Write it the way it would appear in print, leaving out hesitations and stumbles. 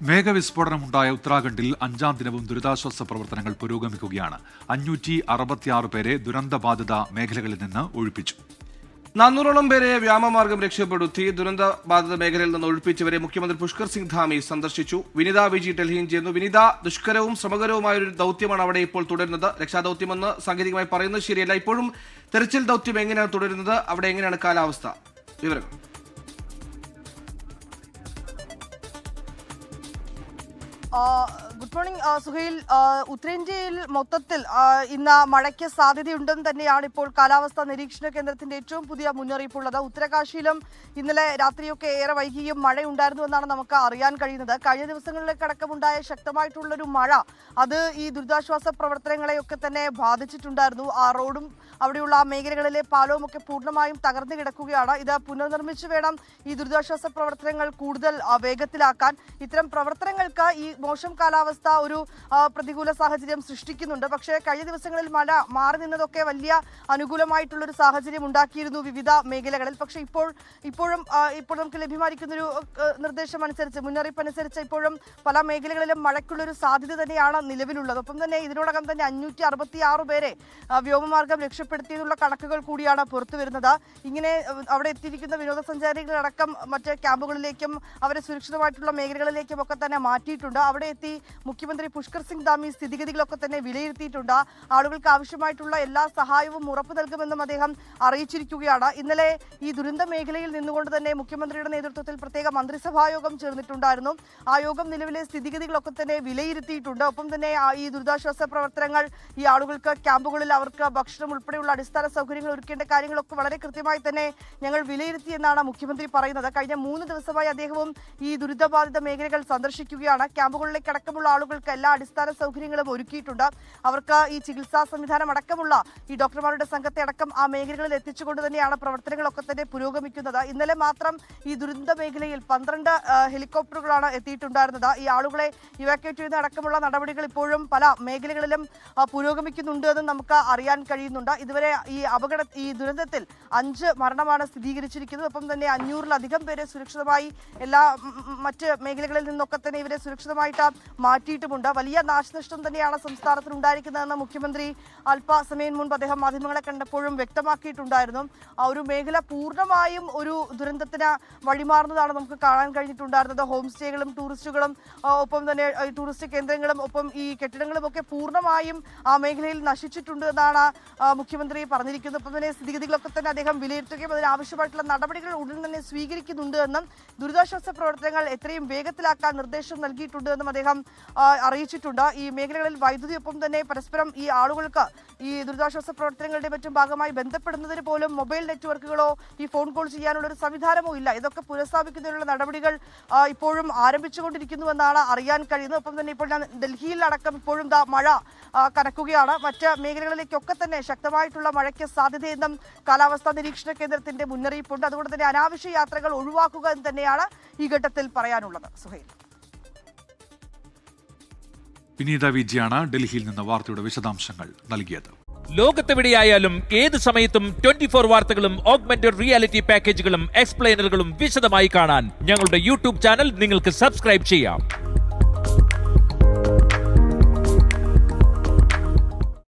മേഘവിസ്ഫോടനമുണ്ടായ ഉത്തരാഖണ്ഡിൽ 5ാം ദിനവും ദുരിതാശ്വാസ പ്രവർത്തനങ്ങൾ പുരോഗമിക്കുകയാണ്. 566 പേരെ ദുരന്തബാധിത മേഖലകളിൽ നിന്ന് ഒഴിപ്പിച്ചു. 400ഓളം പേരെ വ്യോമമാർഗം രക്ഷപ്പെടുത്തി. ദുരന്തബാധിത മേഖലയിൽ നിന്ന് ഒഴിപ്പിച്ചവരെ മുഖ്യമന്ത്രി പുഷ്കർ സിംഗ് ധാമി സന്ദർശിച്ചു. വിനിത വിജി ഡൽഹിയിൽ ചേർന്നു. വിനിത, ദുഷ്കരവും ശ്രമകരവുമായ ഒരു ദൗത്യമാണ് അവിടെ ഇപ്പോൾ തുടരുന്നത്. രക്ഷാദൗത്യമെന്ന് സാങ്കേതികമായി പറയുന്നത് ശരിയല്ല. ഇപ്പോഴും തെരച്ചിൽ ദൗത്യം എങ്ങനെയാണ് തുടരുന്നത്? അവിടെ എങ്ങനെയാണ് കാലാവസ്ഥ? വിവരങ്ങൾ. Good morning Suhail. ഉത്തരേന്ത്യയിൽ മൊത്തത്തിൽ ഇന്ന് മഴയ്ക്ക് സാധ്യതയുണ്ടെന്ന് തന്നെയാണ് ഇപ്പോൾ കാലാവസ്ഥാ നിരീക്ഷണ കേന്ദ്രത്തിന്റെ ഏറ്റവും പുതിയ മുന്നറിയിപ്പുള്ളത്. ഉത്തരകാശിയിലും ഇന്നലെ രാത്രിയൊക്കെ ഏറെ വൈകിയും മഴയുണ്ടായിരുന്നു എന്നാണ് നമുക്ക് അറിയാൻ കഴിയുന്നത്. കഴിഞ്ഞ ദിവസങ്ങളിലേക്കടക്കമുണ്ടായ ശക്തമായിട്ടുള്ളൊരു മഴ അത് ഈ ദുരിതാശ്വാസ പ്രവർത്തനങ്ങളെയൊക്കെ തന്നെ ബാധിച്ചിട്ടുണ്ടായിരുന്നു. ആ റോഡും അവിടെയുള്ള ആ മേഖലകളിലെ പാലവും ഒക്കെ പൂർണ്ണമായും തകർന്നു കിടക്കുകയാണ്. ഇത് പുനർനിർമ്മിച്ച് വേണം ഈ ദുരിതാശ്വാസ പ്രവർത്തനങ്ങൾ കൂടുതൽ വേഗത്തിലാക്കാൻ. ഇത്തരം പ്രവർത്തനങ്ങൾക്ക് ഈ മോശം കാലാവസ്ഥ ഒരു പ്രതികൂല സാഹചര്യം സൃഷ്ടിക്കുന്നുണ്ട്. പക്ഷേ കഴിഞ്ഞ ദിവസങ്ങളിൽ മഴ മാറി നിന്നതൊക്കെ വലിയ അനുകൂലമായിട്ടുള്ളൊരു സാഹചര്യം ഉണ്ടാക്കിയിരുന്നു വിവിധ മേഖലകളിൽ. പക്ഷേ ഇപ്പോൾ നമുക്ക് ലഭ്യമായിരിക്കുന്നൊരു നിർദ്ദേശം അനുസരിച്ച്, മുന്നറിയിപ്പ് അനുസരിച്ച് ഇപ്പോഴും പല മേഖലകളിലും മഴയ്ക്കുള്ളൊരു സാധ്യത തന്നെയാണ് നിലവിലുള്ളത്. ഒപ്പം തന്നെ ഇതിനോടകം തന്നെ 566 പേരെ വ്യോമമാർഗം രക്ഷപ്പെടുത്തിയെന്നുള്ള കണക്കുകൾ കൂടിയാണ് പുറത്തു വരുന്നത്. ഇങ്ങനെ അവിടെ എത്തിയിരിക്കുന്ന വിനോദസഞ്ചാരികളടക്കം മറ്റ് ക്യാമ്പുകളിലേക്കും അവരെ സുരക്ഷിതമായിട്ടുള്ള മേഖലകളിലേക്കും ഒക്കെ തന്നെ മാറ്റിയിട്ടുണ്ട്. അവിടെ എത്തി മുഖ്യമന്ത്രി പുഷ്കർ സിംഗ് ധാമി സ്ഥിതിഗതികളൊക്കെ തന്നെ വിലയിരുത്തിയിട്ടുണ്ട്. ആളുകൾക്ക് ആവശ്യമായിട്ടുള്ള എല്ലാ സഹായവും ഉറപ്പു നൽകുമെന്നും അദ്ദേഹം അറിയിച്ചിരിക്കുകയാണ്. ഇന്നലെ ഈ ദുരന്ത മേഖലയിൽ നിന്നുകൊണ്ട് തന്നെ മുഖ്യമന്ത്രിയുടെ നേതൃത്വത്തിൽ പ്രത്യേക മന്ത്രിസഭായോഗം ചേർന്നിട്ടുണ്ടായിരുന്നു. ആ യോഗം നിലവിലെ സ്ഥിതിഗതികളൊക്കെ തന്നെ വിലയിരുത്തിയിട്ടുണ്ട്. ഒപ്പം തന്നെ ഈ ദുരിതാശ്വാസ പ്രവർത്തനങ്ങൾ, ഈ ആളുകൾക്ക് ക്യാമ്പുകളിൽ അവർക്ക് ഭക്ഷണം ഉൾപ്പെടെയുള്ള അടിസ്ഥാന സൗകര്യങ്ങൾ ഒരുക്കേണ്ട കാര്യങ്ങളൊക്കെ വളരെ കൃത്യമായി തന്നെ ഞങ്ങൾ വിലയിരുത്തിയെന്നാണ് മുഖ്യമന്ത്രി പറയുന്നത്. കഴിഞ്ഞ 3 ദിവസമായി അദ്ദേഹവും ഈ ദുരിതബാധിത മേഖലകൾ സന്ദർശിക്കുകയാണ്. ക്യാമ്പുകളിലേക്ക് അടക്കമുള്ള ആളുകൾക്ക് എല്ലാ അടിസ്ഥാന സൗകര്യങ്ങളും ഒരുക്കിയിട്ടുണ്ട്. അവർക്ക് ഈ ചികിത്സാ സംവിധാനം അടക്കമുള്ള ഈ ഡോക്ടർമാരുടെ സംഘത്തെ അടക്കം ആ മേഖലകളിൽ എത്തിച്ചുകൊണ്ട് തന്നെയാണ് പ്രവർത്തനങ്ങളൊക്കെ തന്നെ പുരോഗമിക്കുന്നത്. ഇന്നലെ മാത്രം ഈ ദുരന്ത മേഖലയിൽ 12 ഹെലികോപ്റ്ററുകളാണ് എത്തിയിട്ടുണ്ടായിരുന്നത്. ഈ ആളുകളെ ഇവാക്യുവേറ്റ് ചെയ്യുന്ന അടക്കമുള്ള നടപടികൾ ഇപ്പോഴും പല മേഖലകളിലും പുരോഗമിക്കുന്നുണ്ട് എന്ന് നമുക്ക് അറിയാൻ കഴിയുന്നുണ്ട്. ഇതുവരെ ഈ ദുരന്തത്തിൽ 5 മരണമാണ് സ്ഥിരീകരിച്ചിരിക്കുന്നത്. ഒപ്പം തന്നെ 500-ലധികം പേരെ സുരക്ഷിതമായി എല്ലാ മറ്റ് മേഖലകളിൽ നിന്നൊക്കെ തന്നെ ഇവരെ സുരക്ഷിതമായിട്ട് മാറ്റിയിട്ടുമുണ്ട്. വലിയ നാശനഷ്ടം തന്നെയാണ് സംസ്ഥാനത്തിൽ ഉണ്ടായിരിക്കുന്നതെന്ന് മുഖ്യമന്ത്രി അല്പസമയം മുൻപ് അദ്ദേഹം മാധ്യമങ്ങളെ കണ്ടപ്പോഴും വ്യക്തമാക്കിയിട്ടുണ്ടായിരുന്നു. ഒരു മേഖല പൂർണ്ണമായും ഒരു ദുരന്തത്തിന് വഴിമാറുന്നതാണ് നമുക്ക് കാണാൻ കഴിഞ്ഞിട്ടുണ്ടായിരുന്നത്. ഹോം സ്റ്റേകളും ടൂറിസ്റ്റുകളും ഒപ്പം തന്നെ ടൂറിസ്റ്റ് കേന്ദ്രങ്ങളും ഒപ്പം ഈ കെട്ടിടങ്ങളും ഒക്കെ പൂർണ്ണമായും ആ മേഖലയിൽ നശിച്ചിട്ടുണ്ട് എന്നാണ് മുഖ്യമന്ത്രി പറഞ്ഞിരിക്കുന്നത്. ഒപ്പം തന്നെ സ്ഥിതിഗതികളൊക്കെ തന്നെ അദ്ദേഹം വിലയിരുത്തുകയും അതിനാവശ്യമായിട്ടുള്ള നടപടികൾ ഉടൻ തന്നെ സ്വീകരിക്കുന്നുണ്ട് എന്നും ദുരിതാശ്വാസ പ്രവർത്തനങ്ങൾ എത്രയും വേഗത്തിലാക്കാൻ നിർദ്ദേശം നൽകിയിട്ടുണ്ട് എന്നും അദ്ദേഹം അറിയിച്ചിട്ടുണ്ട്. ഈ മേഖലകളിൽ വൈദ്യുതി ഒപ്പം തന്നെ പരസ്പരം ഈ ആളുകൾക്ക് ഈ ദുരിതാശ്വാസ പ്രവർത്തനങ്ങളുടെ മറ്റും ഭാഗമായി ബന്ധപ്പെടുന്നതിന് പോലും മൊബൈൽ നെറ്റ്വർക്കുകളോ ഈ ഫോൺ കോൾ ചെയ്യാനുള്ള ഒരു സംവിധാനമോ ഇല്ല. ഇതൊക്കെ പുനഃസ്ഥാപിക്കുന്നതിനുള്ള നടപടികൾ ഇപ്പോഴും ആരംഭിച്ചുകൊണ്ടിരിക്കുന്നുവെന്നാണ് അറിയാൻ കഴിയുന്നത്. ഒപ്പം തന്നെ ഇപ്പോൾ ഞാൻ ഡൽഹിയിൽ അടക്കം ഇപ്പോഴും മഴ കനക്കുകയാണ്. മറ്റ് മേഖലകളിലേക്കൊക്കെ തന്നെ ശക്തമായിട്ടുള്ള മഴയ്ക്ക് സാധ്യതയെന്നും കാലാവസ്ഥാ നിരീക്ഷണ കേന്ദ്രത്തിന്റെ മുന്നറിയിപ്പുണ്ട്. അതുകൊണ്ട് തന്നെ അനാവശ്യ യാത്രകൾ ഒഴിവാക്കുക എന്ന് തന്നെയാണ് ഈ ഘട്ടത്തിൽ പറയാനുള്ളത്. സുഹൈൽ. വിനീത വിജിയാണ് ഡൽഹിയിൽ നിന്ന് വാർത്തയുടെ വിശദാംശങ്ങൾ നൽകിയത്. ലോകത്തെവിടെയായാലും ഏത് സമയത്തും 24 വാർത്തകളും ഓഗ്മെന്റഡ് റിയാലിറ്റി പാക്കേജുകളും എക്സ്പ്ലെയിനറുകളും വിശദമായി കാണാൻ ഞങ്ങളുടെ യൂട്യൂബ് ചാനൽ നിങ്ങൾക്ക് സബ്സ്ക്രൈബ് ചെയ്യാം.